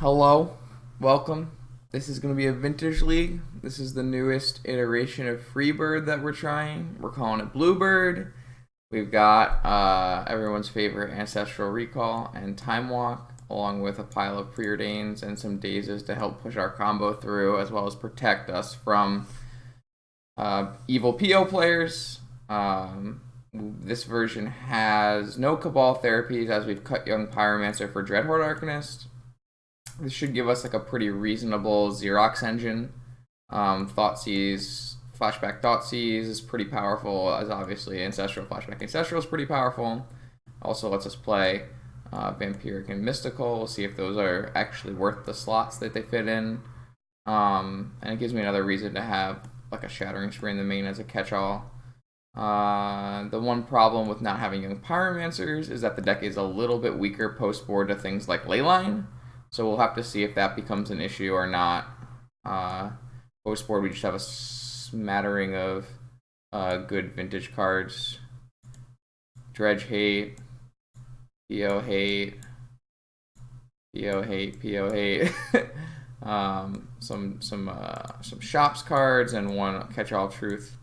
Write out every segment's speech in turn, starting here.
Hello, welcome. This is going to be a vintage league. This is the newest iteration of Freebird that we're trying. We're calling it Bluebird. We've got everyone's favorite Ancestral Recall and Time Walk, along with a pile of preordains and some dazes to help push our combo through, as well as protect us from evil PO players. This version has no Cabal therapies, as we've cut Young Pyromancer for Dreadhorde Arcanist. This should give us like a pretty reasonable Xerox engine. Thoughtseize, Flashback Thoughtseize is pretty powerful, as obviously Ancestral Flashback Ancestral is pretty powerful. Also lets us play Vampiric and Mystical. We'll see if those are actually worth the slots that they fit in. And it gives me another reason to have like a Shattering Spree in the main as a catch-all. The one problem with not having Young Pyromancers is that the deck is a little bit weaker post-board to things like Leyline. So we'll have to see if that becomes an issue or not. Post-board, we just have a smattering of good vintage cards. Dredge Hate, PO Hate, PO Hate, PO Hate. Some Shops cards and one Catch-All Truth.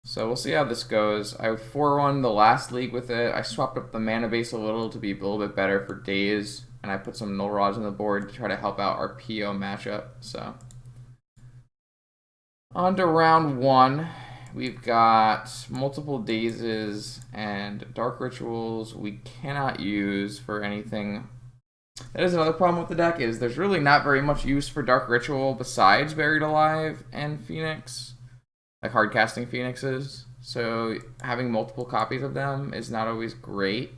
So we'll see how this goes. I 4-1 the last league with it. I swapped up the mana base a little to be a little bit better for days. And I put some Null Rods on the board to try to help out our PO matchup. So, on to round one. We've got multiple dazes and dark rituals we cannot use for anything. That is another problem with the deck, is there's really not very much use for dark ritual besides Buried Alive and Phoenix, like hard casting Phoenixes. So having multiple copies of them is not always great.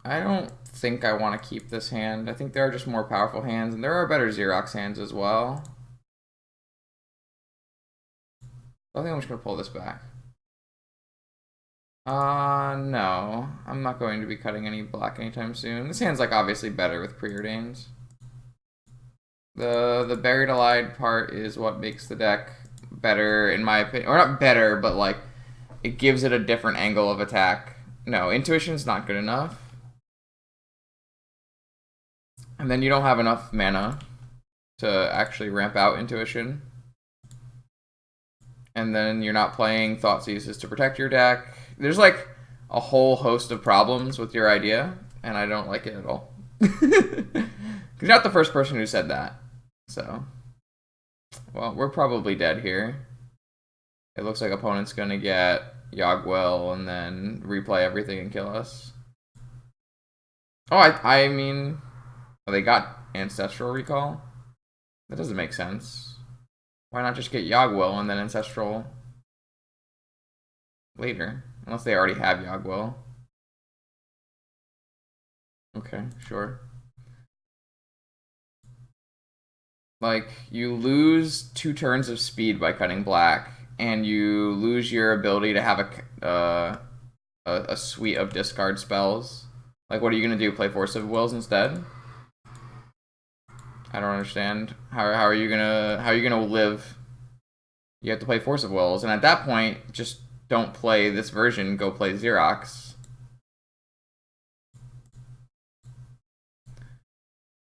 I don't think I want to keep this hand. I think there are just more powerful hands, and there are better Xerox hands as well. I think I'm just going to pull this back. No. I'm not going to be cutting any black anytime soon. This hand's, like, obviously better with preordains. The Buried Alive part is what makes the deck better, in my opinion. Or not better, but, like, it gives it a different angle of attack. No, Intuition's not good enough. And then you don't have enough mana to actually ramp out Intuition. And then you're not playing Thoughtseizes to protect your deck. There's like a whole host of problems with your idea, and I don't like it at all. You're not the first person who said that. So, well, we're probably dead here. It looks like opponent's gonna get Yogwell and then replay everything and kill us. Oh, I mean... Oh, they got Ancestral Recall? That doesn't make sense. Why not just get Yogwell and then Ancestral later? Unless they already have Yogwell. Okay, sure. Like, you lose 2 turns of speed by cutting black, and you lose your ability to have a suite of discard spells. Like, what are you gonna do? Play Force of Wills instead? I don't understand. How are you gonna live? You have to play Force of Wills, and at that point, just don't play this version. Go play Xerox.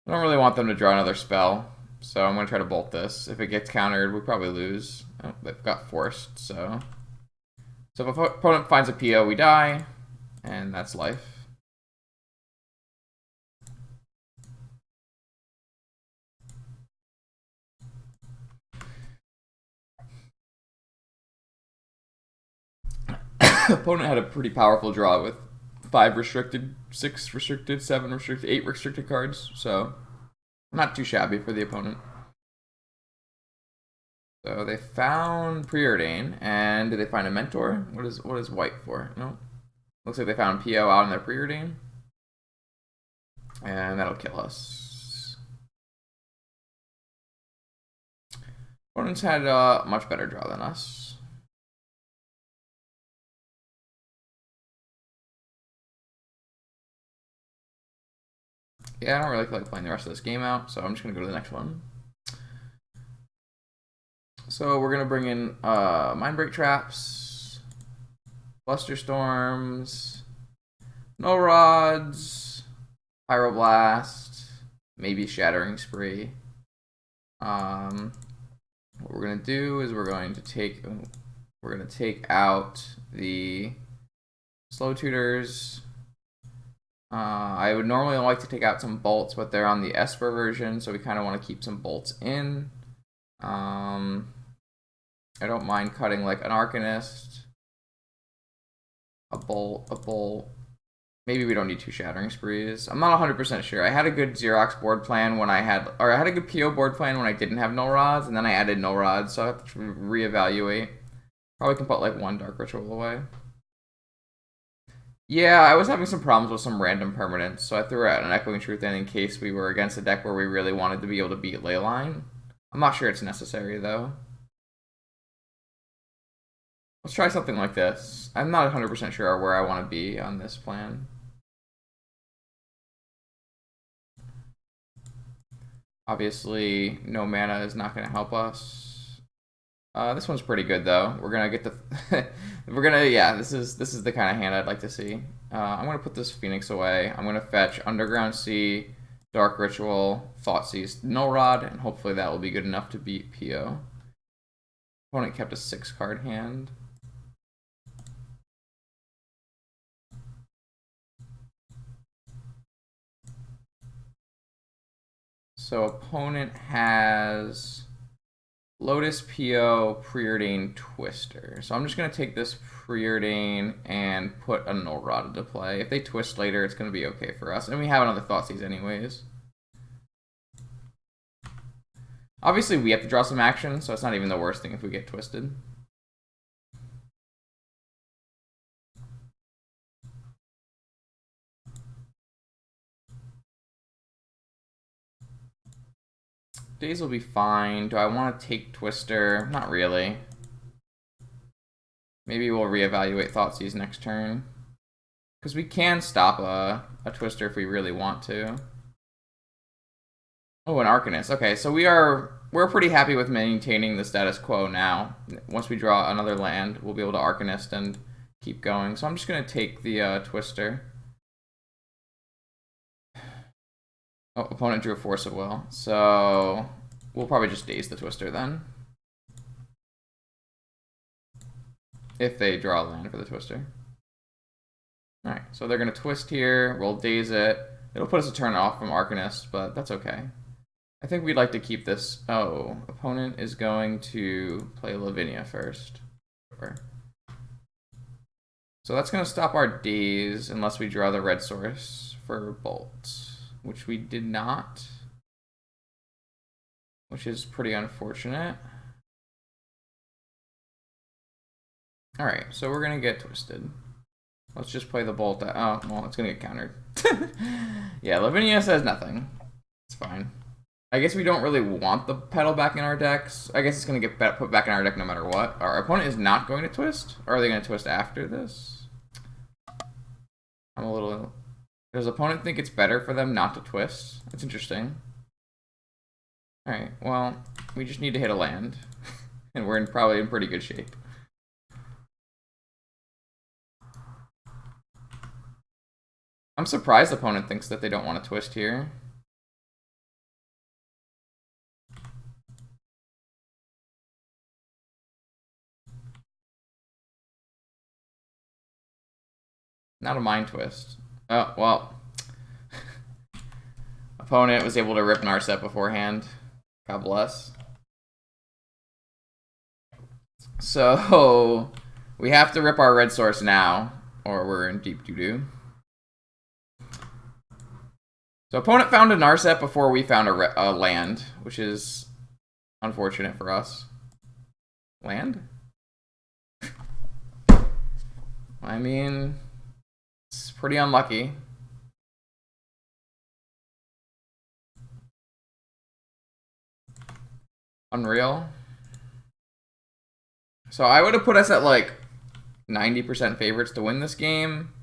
I don't really want them to draw another spell, so I'm gonna try to bolt this. If it gets countered, we probably lose. Oh, they've got forced, so if an opponent finds a PO, we die, and that's life. Opponent had a pretty powerful draw with 5 restricted, 6 restricted, 7 restricted, 8 restricted cards, so not too shabby for the opponent. So they found Preordain, and did they find a Mentor? What is white for? No. Looks like they found PO out in their Preordain. And that'll kill us. Opponents had a much better draw than us. Yeah, I don't really feel like playing the rest of this game out, so I'm just going to go to the next one. So we're going to bring in Mindbreak Traps, Bluster Storms, Null Rods, Pyroblast, maybe Shattering Spree. What we're gonna do is we're gonna take out the slow tutors. I would normally like to take out some bolts, but they're on the Esper version, so we kind of want to keep some bolts in. I don't mind cutting like an Arcanist, a bolt. Maybe we don't need 2 Shattering Sprees. I'm not 100% sure. I had a good Xerox board plan when I had a good PO board plan when I didn't have null rods, and then I added null rods, so I have to reevaluate. Probably can put like 1 Dark Ritual away. Yeah, I was having some problems with some random permanents, so I threw out an Echoing Truth in case we were against a deck where we really wanted to be able to beat Leyline. I'm not sure it's necessary, though. Let's try something like this. I'm not 100% sure where I want to be on this plan. Obviously, no mana is not going to help us. This one's pretty good though. We're gonna get the, yeah. This is the kind of hand I'd like to see. I'm gonna put this Phoenix away. I'm gonna fetch Underground Sea, Dark Ritual, Thoughtseize, Null Rod, and hopefully that will be good enough to beat PO. Opponent kept a 6-card hand. So opponent has Lotus, PO, Preordain, Twister. So I'm just going to take this Preordain and put a Null Rod into play. If they twist later, it's going to be okay for us. And we have another Thoughtseize anyways. Obviously, we have to draw some action, so it's not even the worst thing if we get twisted. Days will be fine. Do I want to take Twister? Not really. Maybe we'll reevaluate Thoughtseize next turn. Because we can stop a Twister if we really want to. Oh, an Arcanist. Okay, so we're pretty happy with maintaining the status quo now. Once we draw another land, we'll be able to Arcanist and keep going. So I'm just going to take the Twister. Oh, opponent drew a Force of Will. So we'll probably just daze the Twister then. If they draw a land for the Twister. Alright, so they're going to twist here. We'll daze it. It'll put us a turn off from Arcanist, but that's okay. I think we'd like to keep this. Oh, opponent is going to play Lavinia first. Sure. So that's going to stop our daze unless we draw the red source for Bolt, which we did not, which is pretty unfortunate. Alright, so we're going to get twisted. Let's just play the Bolt. Oh, well, it's going to get countered. Yeah, Lavinia says nothing. It's fine. I guess we don't really want the pedal back in our decks. I guess it's going to get put back in our deck no matter what. Our opponent is not going to twist? Or are they going to twist after this? I'm a little... Does opponent think it's better for them not to twist? That's interesting. Alright, well, we just need to hit a land. And we're probably in pretty good shape. I'm surprised the opponent thinks that they don't want to twist here. Not a mind twist. Oh, well. Opponent was able to rip Narset beforehand. God bless. So, we have to rip our red source now, or we're in deep doo-doo. So opponent found a Narset before we found a land, which is unfortunate for us. Land? I mean, it's pretty unlucky. Unreal. So I would have put us at like 90% favorites to win this game,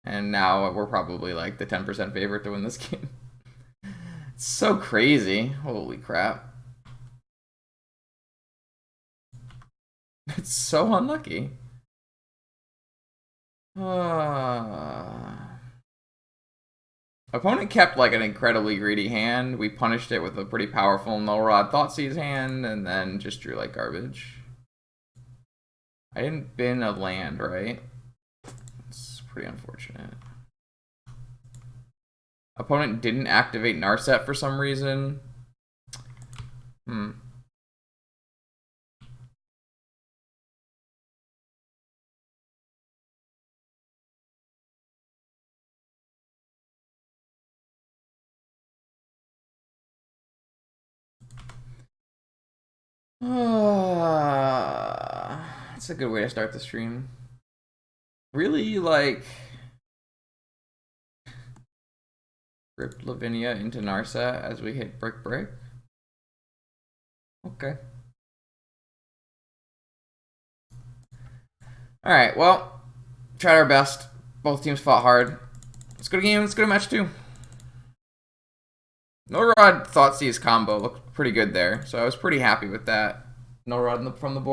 and now we're probably like the 10% favorite to win this game. It's so crazy. Holy crap. It's so unlucky. Opponent kept like an incredibly greedy hand. We punished it with a pretty powerful Null Rod Thoughtseize hand, and then just drew like garbage. I didn't bin a land, right? It's pretty unfortunate. Opponent didn't activate Narset for some reason. That's a good way to start the stream. Really, like, ripped Lavinia into Narset as we hit Brick Brick? Okay. Alright, well, tried our best. Both teams fought hard. Let's go to game. Let's go to match 2. No Rod Thoughtseize combo looked pretty good there, so I was pretty happy with that. No Rod from the board.